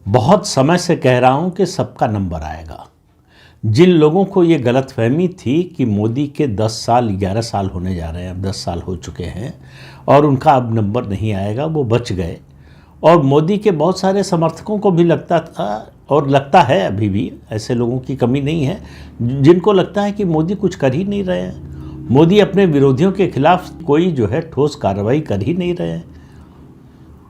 बहुत समय से कह रहा हूं कि सबका नंबर आएगा। जिन लोगों को ये गलतफहमी थी कि मोदी के 10 साल 11 साल होने जा रहे हैं, अब 10 साल हो चुके हैं और उनका अब नंबर नहीं आएगा, वो बच गए। और मोदी के बहुत सारे समर्थकों को भी लगता था और लगता है अभी भी, ऐसे लोगों की कमी नहीं है जिनको लगता है कि मोदी कुछ कर ही नहीं रहे हैं, मोदी अपने विरोधियों के खिलाफ कोई जो है ठोस कार्रवाई कर ही नहीं रहे हैं।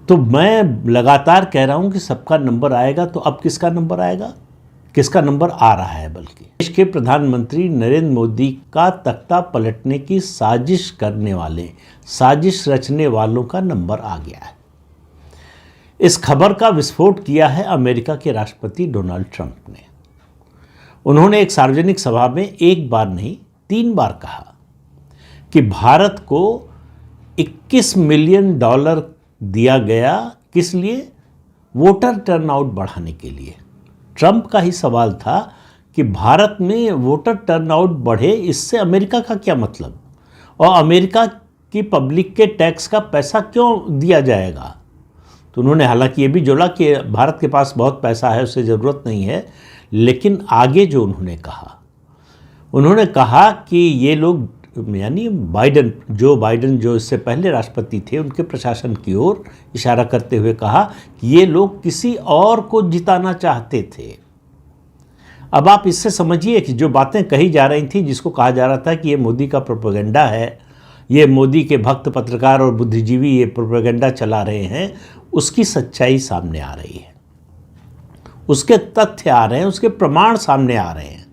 तो मैं लगातार कह रहा हूं कि सबका नंबर आएगा। तो अब किसका नंबर आएगा, किसका नंबर आ रहा है? बल्कि देश के प्रधानमंत्री नरेंद्र मोदी का तख्ता पलटने की साजिश करने वाले, साजिश रचने वालों का नंबर आ गया है। इस खबर का विस्फोट किया है अमेरिका के राष्ट्रपति डोनाल्ड ट्रंप ने। उन्होंने एक सार्वजनिक सभा में एक बार नहीं 3 बार कहा कि भारत को $21 मिलियन दिया गया। किस लिए? वोटर टर्नआउट बढ़ाने के लिए। ट्रंप का ही सवाल था कि भारत में वोटर टर्नआउट बढ़े, इससे अमेरिका का क्या मतलब, और अमेरिका की पब्लिक के टैक्स का पैसा क्यों दिया जाएगा? तो उन्होंने हालांकि ये भी जोड़ा कि भारत के पास बहुत पैसा है, उससे ज़रूरत नहीं है। लेकिन आगे जो उन्होंने कहा कि ये लोग, यानी जो बाइडन जो इससे पहले राष्ट्रपति थे, उनके प्रशासन की ओर इशारा करते हुए कहा कि ये लोग किसी और को जिताना चाहते थे। अब आप इससे समझिए कि जो बातें कही जा रही थी, जिसको कहा जा रहा था कि ये मोदी का प्रोपेगेंडा है, ये मोदी के भक्त पत्रकार और बुद्धिजीवी ये प्रोपेगेंडा चला रहे हैं, उसकी सच्चाई सामने आ रही है, उसके तथ्य आ रहे हैं, उसके प्रमाण सामने आ रहे हैं।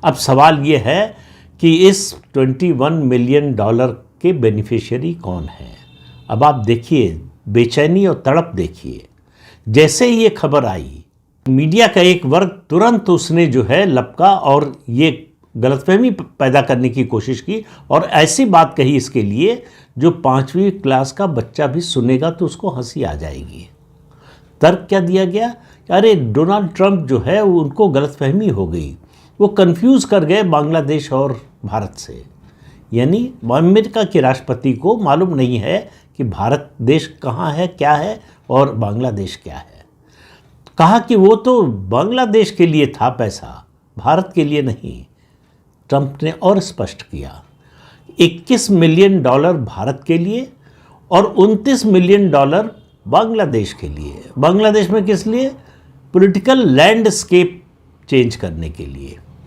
अब सवाल ये है कि इस $21 मिलियन के बेनिफिशियरी कौन है? अब आप देखिए, बेचैनी और तड़प देखिए। जैसे ही ये खबर आई, मीडिया का एक वर्ग तुरंत उसने जो है लपका और ये गलतफहमी पैदा करने की कोशिश की और ऐसी बात कही इसके लिए जो 5वीं क्लास का बच्चा भी सुनेगा तो उसको हंसी आ जाएगी। तर्क क्या दिया गया? अरे डोनाल्ड ट्रंप जो है उनको गलतफहमी हो गई, वो कंफ्यूज कर गए बांग्लादेश और भारत से। यानी अमेरिका के राष्ट्रपति को मालूम नहीं है कि भारत देश कहाँ है, क्या है, और बांग्लादेश क्या है। कहा कि वो तो बांग्लादेश के लिए था पैसा, भारत के लिए नहीं। ट्रंप ने और स्पष्ट किया, $21 मिलियन भारत के लिए और $29 मिलियन बांग्लादेश के लिए। बांग्लादेश में किस लिए? पॉलिटिकल लैंडस्केप चेंज करने के लिए।